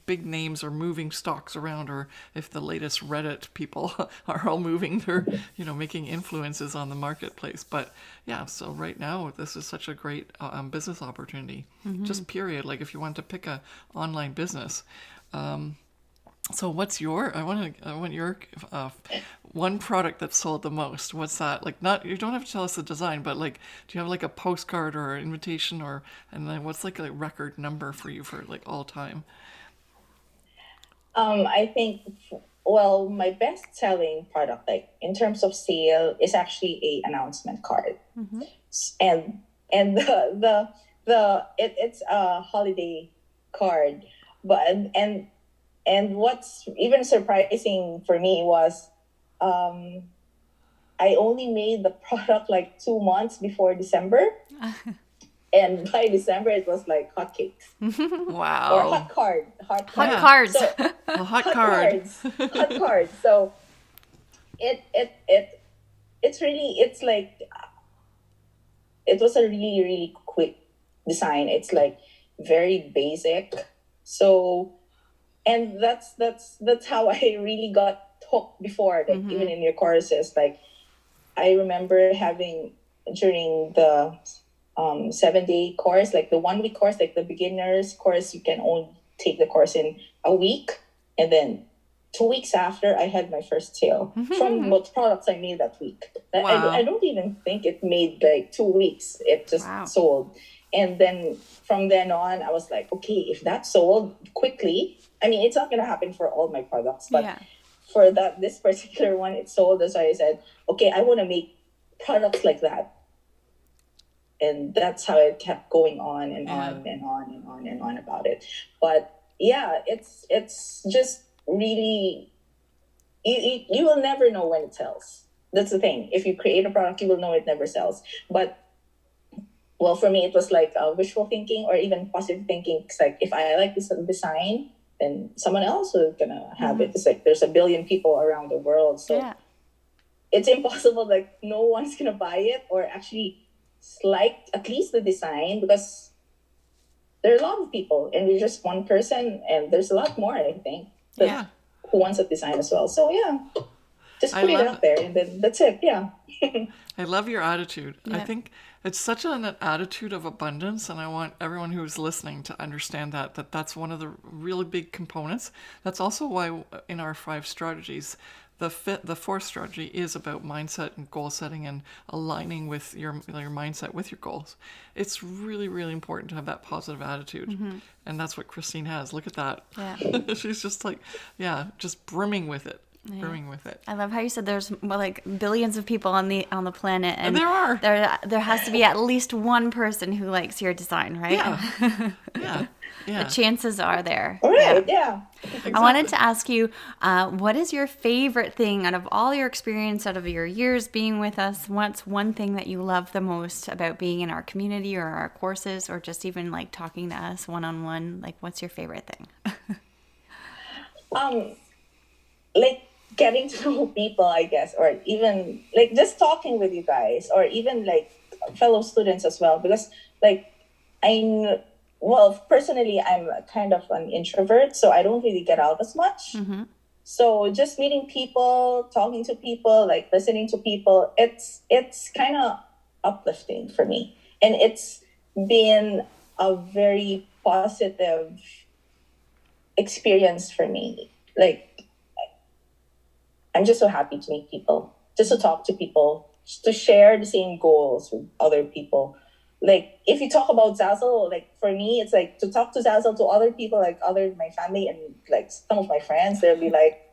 [SPEAKER 1] big names are moving stocks around, or if the latest Reddit people are all moving their, making influences on the marketplace. But yeah, so right now, this is such a great business opportunity, just period. Like if you want to pick a online business, so what's I want your one product that sold the most. What's that? Like, not, you don't have to tell us the design, but like, do you have like a postcard or an invitation, and then what's like a record number for you for like all time?
[SPEAKER 3] I think, well, my best selling product, like in terms of sale, is actually a announcement card. And it's a holiday card, but and what's even surprising for me was, I only made the product like 2 months before December. And by December, it was like hotcakes.
[SPEAKER 1] Wow.
[SPEAKER 3] Or hot cards.
[SPEAKER 2] Cards.
[SPEAKER 3] So,
[SPEAKER 1] A hot card.
[SPEAKER 3] Hot cards. So it's like, it was a really, really quick design. It's like very basic. So, and that's how I really got hooked before, like even in your courses. Like I remember having during the 7-day course, like the 1 week course, like the beginners course, you can only take the course in a week, and then 2 weeks after I had my first sale from what products I made that week.
[SPEAKER 1] Wow.
[SPEAKER 3] I don't even think it made like 2 weeks. It just sold. And then from then on, I was like, okay, if that sold quickly, I mean, it's not going to happen for all my products, but for this particular one, it sold. That's why I said, okay, I want to make products like that. And that's how it kept going on and on and on and on and on about it. But yeah, it's just really, you will never know when it sells. That's the thing. If you create a product, you will know it never sells. But well, for me, it was like wishful thinking or even positive thinking. It's like, if I like this design, then someone else is going to have it. It's like there's 1 billion people around the world. So it's impossible, like no one's going to buy it or actually like at least the design, because there are a lot of people and we're just one person, and there's a lot more, I think, who wants a design as well. So just put it out there, and then that's it.
[SPEAKER 1] I love your attitude. I think it's such an attitude of abundance, and I want everyone who's listening to understand that's one of the really big components. That's also why in our 5 strategies, the 4th strategy is about mindset and goal setting and aligning with your mindset with your goals. It's really, really important to have that positive attitude. And that's what Christine has. Look at that. Yeah. She's just like, just brimming with it. Brimming with it.
[SPEAKER 2] I love how you said there's like billions of people on the planet, and
[SPEAKER 1] there are.
[SPEAKER 2] There has to be at least one person who likes your design, right?
[SPEAKER 1] Yeah.
[SPEAKER 2] The chances are there.
[SPEAKER 3] All right. Yeah.
[SPEAKER 1] Exactly.
[SPEAKER 2] I wanted to ask you, what is your favorite thing out of all your experience, out of your years being with us? What's one thing that you love the most about being in our community or our courses, or just even like talking to us one-on-one? Like, what's your favorite thing?
[SPEAKER 3] Like getting to know people, I guess, or even like just talking with you guys, or even like fellow students as well, because like well, personally, I'm kind of an introvert, so I don't really get out as much. So just meeting people, talking to people, like listening to people, it's kind of uplifting for me. And it's been a very positive experience for me. Like, I'm just so happy to meet people, just to talk to people, just to share the same goals with other people. Like, if you talk about Zazzle, like for me, it's like to talk to Zazzle to other people, like other my family and like some of my friends, they'll be like,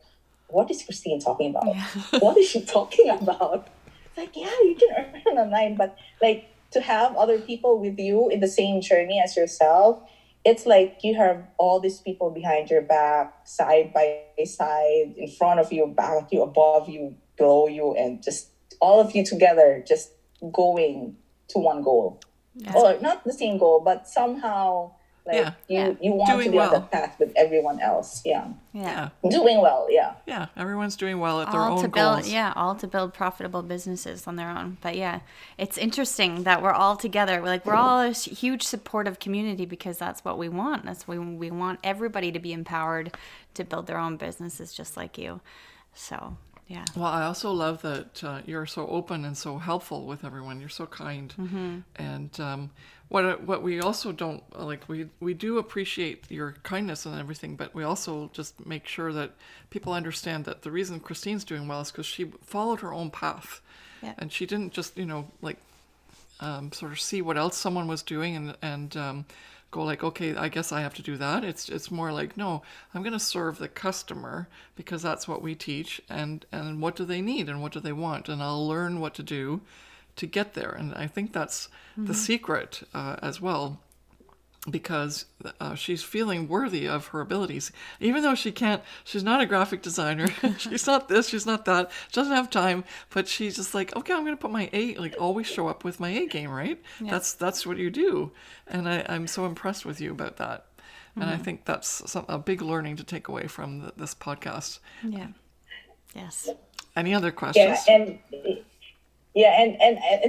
[SPEAKER 3] "What is Christine talking about? What is she talking about?" It's like, yeah, you can earn online, but like to have other people with you in the same journey as yourself, it's like you have all these people behind your back, side by side, in front of you, back you, above you, below you, and just all of you together, just going to one goal. Or not the same goal, but somehow like you want
[SPEAKER 1] Doing
[SPEAKER 3] to be on
[SPEAKER 1] well.
[SPEAKER 3] that path with everyone else. Yeah.
[SPEAKER 1] Yeah.
[SPEAKER 3] Doing well, yeah.
[SPEAKER 1] Yeah, everyone's doing well at their
[SPEAKER 2] all
[SPEAKER 1] own
[SPEAKER 2] to build
[SPEAKER 1] goals.
[SPEAKER 2] all to build profitable businesses on their own. But yeah, it's interesting that we're all together. We're all a huge supportive community because that's what we want. That's what we want, everybody to be empowered to build their own businesses just like you. So yeah.
[SPEAKER 1] Well, I also love that you're so open and so helpful with everyone. You're so kind, and what we also don't like, we do appreciate your kindness and everything, but we also just make sure that people understand that the reason Christine's doing well is because she followed her own path, and she didn't just sort of see what else someone was doing and go like, okay, I guess I have to do that. It's more like, no, I'm going to serve the customer because that's what we teach, and what do they need and what do they want, and I'll learn what to do to get there. And I think that's the secret as well, because she's feeling worthy of her abilities, even though she's not a graphic designer. She's not this, she's not that, she doesn't have time, but she's just like, okay, I'm going to put my always show up with my A game, right? That's what you do. And I'm so impressed with you about that. And I think that's a big learning to take away from this podcast.
[SPEAKER 2] Yeah. Yes.
[SPEAKER 1] Any other questions?
[SPEAKER 3] And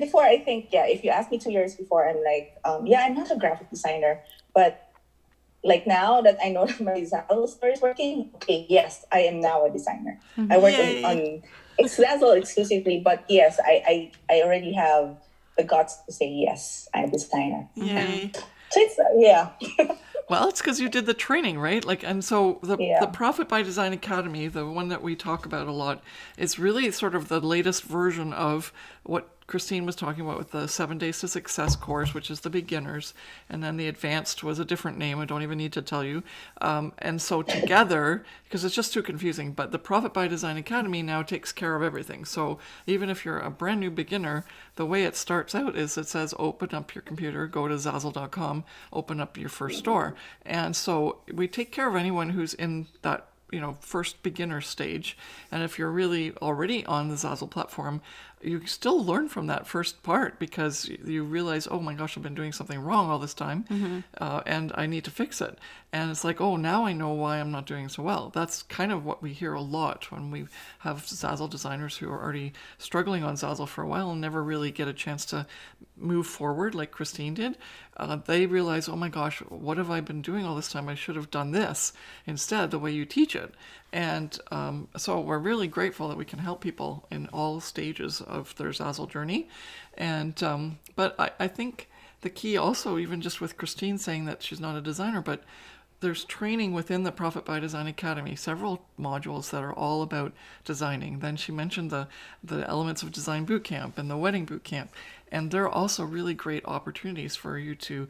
[SPEAKER 3] before, I think, if you asked me 2 years before, I'm like, I'm not a graphic designer, but like now that I know that my Zazzle store is working, okay, yes, I am now a designer. I work on Zazzle exclusively, but yes, I already have the guts to say, yes, I'm a designer.
[SPEAKER 1] Yay.
[SPEAKER 3] So it's,
[SPEAKER 1] Well, it's because you did the training, right? And so the Profit by Design Academy, the one that we talk about a lot, is really sort of the latest version of what Christine was talking about with the 7 Days to Success course, which is the beginners, and then the advanced was a different name. I don't even need to tell you. And so together, because it's just too confusing, but the Profit by Design Academy now takes care of everything. So even if you're a brand new beginner, the way it starts out is it says, open up your computer, go to Zazzle.com, open up your first store. And so we take care of anyone who's in that first beginner stage. And if you're really already on the Zazzle platform, you still learn from that first part because you realize, oh my gosh, I've been doing something wrong all this time, and I need to fix it. And it's like, oh, now I know why I'm not doing so well. That's kind of what we hear a lot when we have Zazzle designers who are already struggling on Zazzle for a while and never really get a chance to move forward like Christine did. They realize, oh my gosh, what have I been doing all this time? I should have done this instead, the way you teach it. And so we're really grateful that we can help people in all stages of their Zazzle journey. And but I think the key also, even just with Christine saying that she's not a designer, but there's training within the Profit by Design Academy, several modules that are all about designing. Then she mentioned the elements of design bootcamp and the wedding bootcamp. And they're also really great opportunities for you to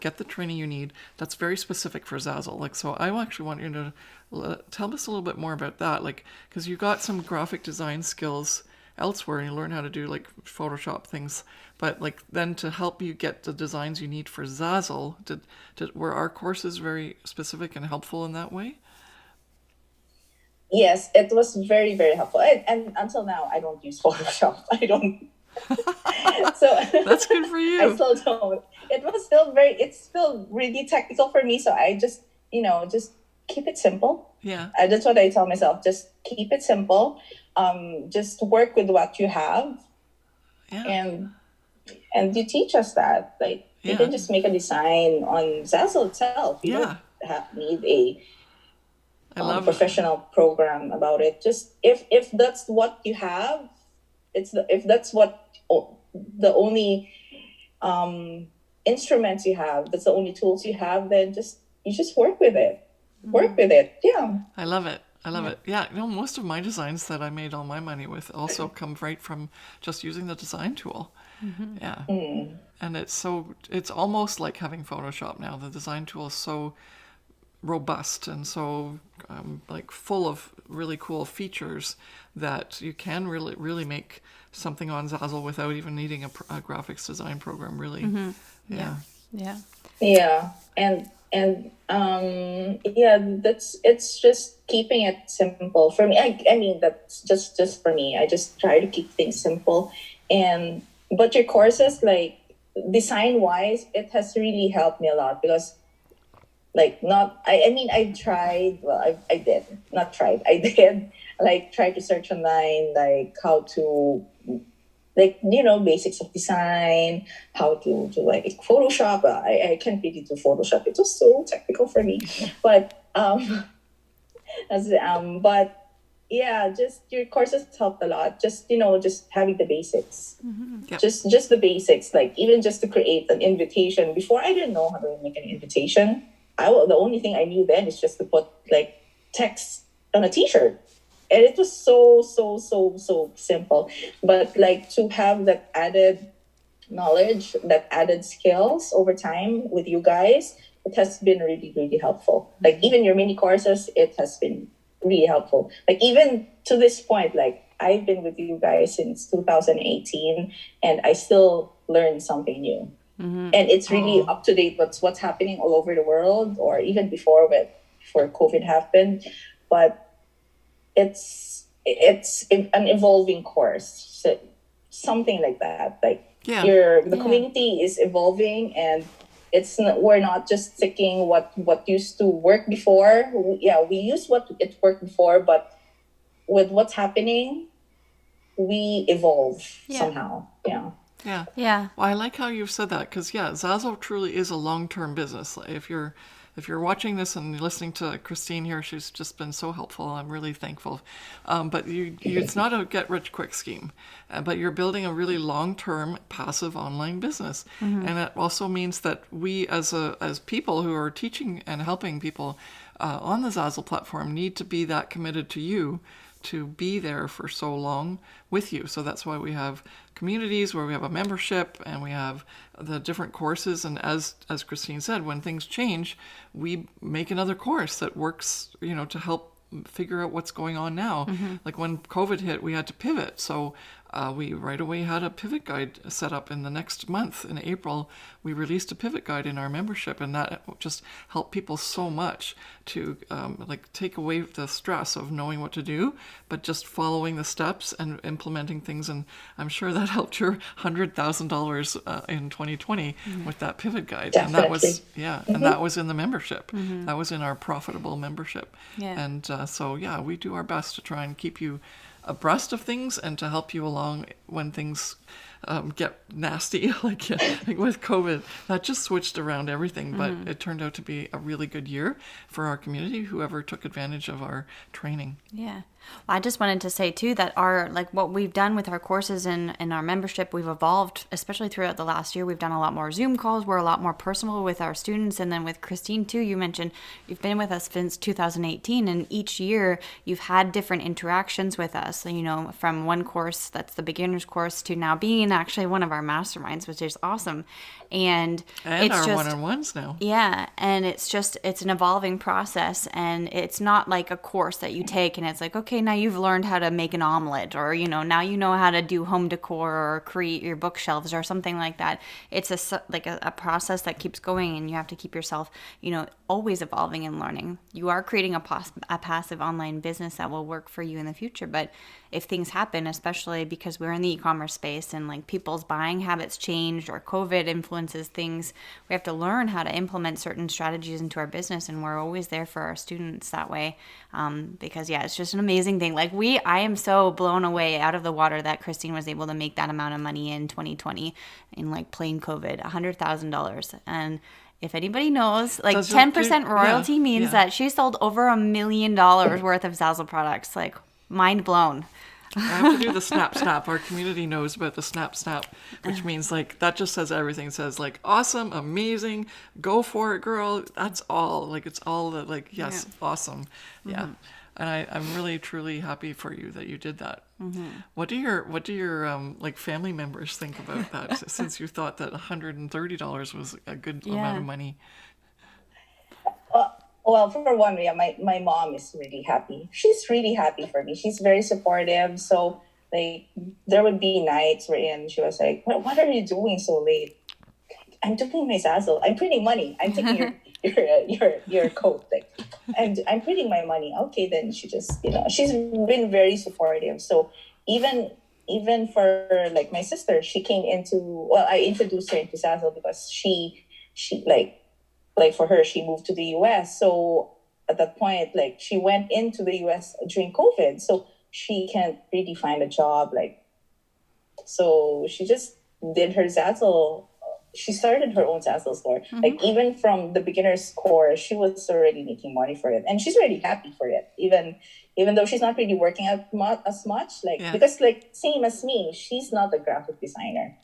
[SPEAKER 1] get the training you need that's very specific for Zazzle. So I actually want you to tell us a little bit more about that, because you got some graphic design skills elsewhere and you learn how to do Photoshop things, but then to help you get the designs you need for Zazzle, were our courses very specific and helpful in that way?
[SPEAKER 3] Yes, it was very, very helpful. And until now, I don't use Photoshop. I don't. So
[SPEAKER 1] that's good for you.
[SPEAKER 3] I still don't. It's still really technical for me. So I just keep it simple.
[SPEAKER 1] Yeah.
[SPEAKER 3] That's what I tell myself. Just keep it simple. Just work with what you have.
[SPEAKER 1] Yeah.
[SPEAKER 3] And you teach us that. You
[SPEAKER 1] Yeah.
[SPEAKER 3] can just make a design on Zazzle itself. You don't
[SPEAKER 1] Yeah.
[SPEAKER 3] need a
[SPEAKER 1] I love it.
[SPEAKER 3] professional program about it. Just if that's what you have, if that's what the only instruments you have, that's the only tools you have, then you just work with it. Work with it. Yeah.
[SPEAKER 1] I love it. I love it. Yeah, most of my designs that I made all my money with also come right from just using the design tool. Yeah. And it's almost like having Photoshop now. The design tool is so robust and so like full of really cool features that you can really make something on Zazzle without even needing a graphics design program, really. Yeah.
[SPEAKER 2] Yeah.
[SPEAKER 3] Yeah. And yeah, it's just keeping it simple for me. I mean, that's just for me. I just try to keep things simple. And but your courses, like design wise, it has really helped me a lot because like not I mean I tried, well, I did not tried I did like try to search online, like how to, like, basics of design, how to like Photoshop. I can't really do Photoshop, it was so technical for me. But but yeah, just your courses helped a lot, just having the basics.
[SPEAKER 1] Yep.
[SPEAKER 3] Just the basics, like even just to create an invitation. Before, I didn't know how to make an invitation. The only thing I knew then is just to put like text on a t-shirt, and it was so simple. But like to have that added knowledge, that added skills over time with you guys, it has been really helpful. Like even your mini courses, it has been really helpful. Like even to this point, like I've been with you guys since 2018, and I still learn something new. And it's really up to date what's happening all over the world, or even before COVID happened. But it's an evolving course, so something like that. Like
[SPEAKER 1] Yeah.
[SPEAKER 3] the community is evolving, and we're not just sticking what used to work before. We use what it worked before, but with what's happening, we evolve somehow. Yeah.
[SPEAKER 1] Yeah.
[SPEAKER 2] Yeah.
[SPEAKER 1] Well, I like how you've said that because Zazzle truly is a long-term business. If you're watching this and listening to Christine here, she's just been so helpful. I'm really thankful. But it's not a get-rich-quick scheme, but you're building a really long-term passive online business, and it also means that we, as people who are teaching and helping people on the Zazzle platform, need to be that committed to you, to be there for so long with you. So that's why we have communities where we have a membership and we have the different courses. And as Christine said, when things change, we make another course that works, to help figure out what's going on now. Like when COVID hit, we had to pivot. So we right away had a pivot guide set up. In the next month, in April, we released a pivot guide in our membership, and that just helped people so much to take away the stress of knowing what to do, but just following the steps and implementing things. And I'm sure that helped your $100,000 in 2020 with that pivot guide.
[SPEAKER 3] Definitely.
[SPEAKER 1] And that was and that was in the membership. That was in our profitable membership. And we do our best to try and keep you abreast of things and to help you along when things get nasty, like with COVID. That just switched around everything, but it turned out to be a really good year for our community, whoever took advantage of our training.
[SPEAKER 2] Yeah. Well, I just wanted to say too that what we've done with our courses and our membership, we've evolved, especially throughout the last year. We've done a lot more Zoom calls. We're a lot more personal with our students. And then with Christine too, you mentioned you've been with us since 2018, and each year you've had different interactions with us, from one course that's the beginner's course to now being actually one of our masterminds, which is awesome. And it's
[SPEAKER 1] our
[SPEAKER 2] just
[SPEAKER 1] one-on-ones now.
[SPEAKER 2] Yeah, and it's an evolving process, and it's not like a course that you take and it's like, okay, now you've learned how to make an omelet, or now you know how to do home decor or create your bookshelves or something like that. It's a process that keeps going, and you have to keep yourself, always evolving and learning. You are creating a passive online business that will work for you in the future, but if things happen, especially because we're in the e-commerce space and like people's buying habits changed or COVID influences things, we have to learn how to implement certain strategies into our business, and we're always there for our students that way, because it's just an amazing amazing thing. Like I am so blown away out of the water that Christine was able to make that amount of money in 2020 in like plain COVID, $100,000. And if anybody knows, like 10% royalty means that she sold over $1 million worth of Zazzle products. Like, mind blown.
[SPEAKER 1] I have to do the snap snap. Our community knows about the snap snap, which means like that just says everything. It says like awesome, amazing, go for it, girl. That's all. Like it's all the like yes, awesome. Yeah. And I'm really truly happy for you that you did that. What do your like family members think about that? Since you thought that $130 was a good amount of money.
[SPEAKER 3] Well, for one, yeah, my mom is really happy. She's really happy for me. She's very supportive. So like there would be nights wherein she was like, "What are you doing so late?" I'm doing my Zazzle. I'm printing money. I'm taking your coat. Like, I'm printing my money. Okay, then she just she's been very supportive. So even for like my sister, she came I introduced her into Zazzle because she like for her, she moved to the US. So at that point, like she went into the US during COVID. So she can't really find a job. So she just did her Zazzle. She started her own Zazzle store. Like even from the beginner's course, she was already making money for it. And she's already happy for it. Even though she's not really working as much. Because like same as me, she's not a graphic designer.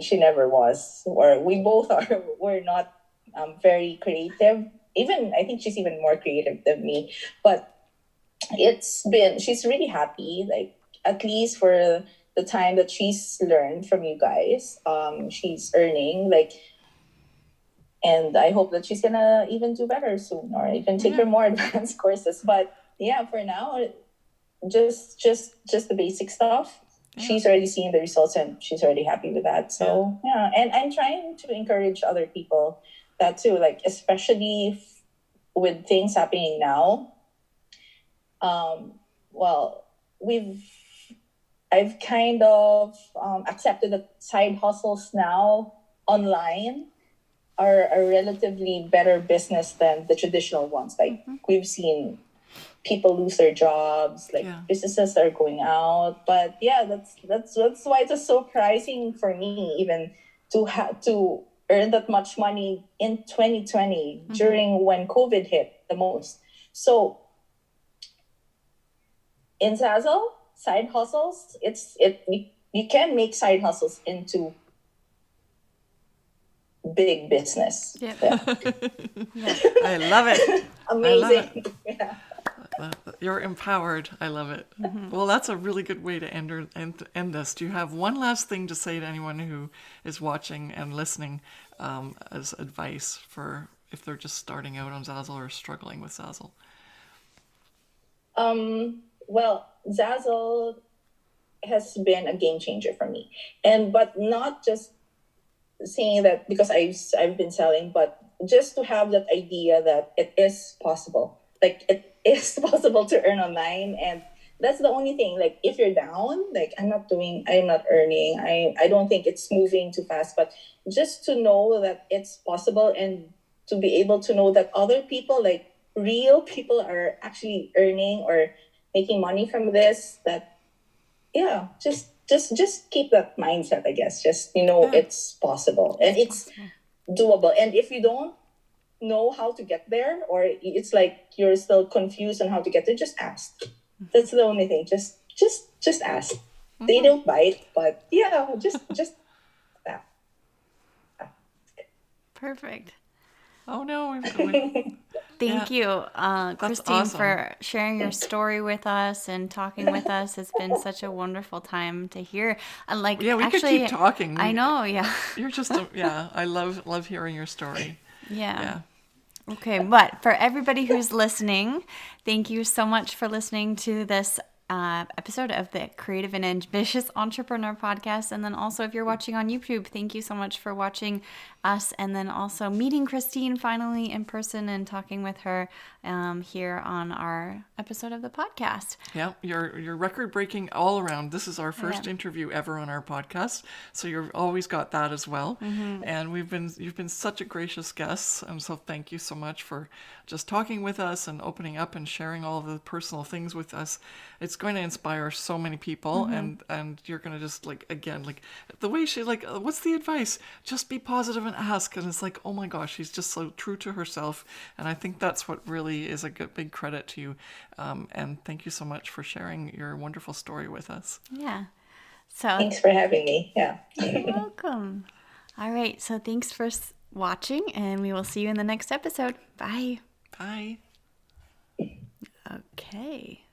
[SPEAKER 3] She never was. Or we both we're not very creative. Even I think she's even more creative than me. But she's really happy, like at least for the time that she's learned from you guys. She's earning and I hope that she's gonna even do better soon or even take her more advanced courses. But yeah, for now, just the basic stuff. She's already seeing the results and she's already happy with that. So yeah, and I'm trying to encourage other people that too, like especially with things happening now. I've kind of accepted that side hustles now online are a relatively better business than the traditional ones. Like we've seen people lose their jobs, businesses are going out. But yeah, that's why it's so surprising for me even to earn that much money in 2020 during when COVID hit the most. So in Zazzle, side hustles, you can make side hustles into big business.
[SPEAKER 2] Yeah.
[SPEAKER 1] I love it.
[SPEAKER 3] Amazing.
[SPEAKER 1] Yeah. You're empowered. I love it. Well, that's a really good way to end this. Do you have one last thing to say to anyone who is watching and listening as advice for if they're just starting out on Zazzle or struggling with Zazzle?
[SPEAKER 3] Well, Zazzle has been a game changer for me, but not just saying that because I've been selling, but just to have that idea that it is possible. Like it is possible to earn online, and that's the only thing. Like if you're down, like I'm not earning, I don't think it's moving too fast, but just to know that it's possible and to be able to know that other people, like real people, are actually earning or making money from this, that just keep that mindset, I guess. Just it's possible and it's doable. And if you don't know how to get there, or it's like you're still confused on how to get there, just ask. That's the only thing. Just ask. They don't bite, but just
[SPEAKER 2] Perfect.
[SPEAKER 1] Oh no,
[SPEAKER 2] Thank you, Christine,
[SPEAKER 1] awesome.
[SPEAKER 2] for sharing your story with us and talking with us. It's been such a wonderful time to hear. And
[SPEAKER 1] we could keep talking.
[SPEAKER 2] I know, yeah.
[SPEAKER 1] You're just I love hearing your story.
[SPEAKER 2] Yeah. Okay, but for everybody who's listening, thank you so much for listening to this episode of the Creative and Ambitious Entrepreneur Podcast. And then also, if you're watching on YouTube, thank you so much for watching us. And then also meeting Christine finally in person and talking with her here on our episode of the podcast.
[SPEAKER 1] Yeah, you're record breaking all around. This is our first interview ever on our podcast, so you've always got that as well. And you've been such a gracious guest, and so thank you so much for just talking with us and opening up and sharing all the personal things with us. It's going to inspire so many people, and you're going to just like the way she what's the advice? Just be positive and ask. And it's like, oh my gosh, she's just so true to herself, and I think that's what really is a big credit to you. And thank you so much for sharing your wonderful story with us.
[SPEAKER 2] Yeah. So
[SPEAKER 3] thanks for having me. Yeah.
[SPEAKER 2] You're welcome. All right. So thanks for watching, and we will see you in the next episode. Bye.
[SPEAKER 1] Bye.
[SPEAKER 2] Okay.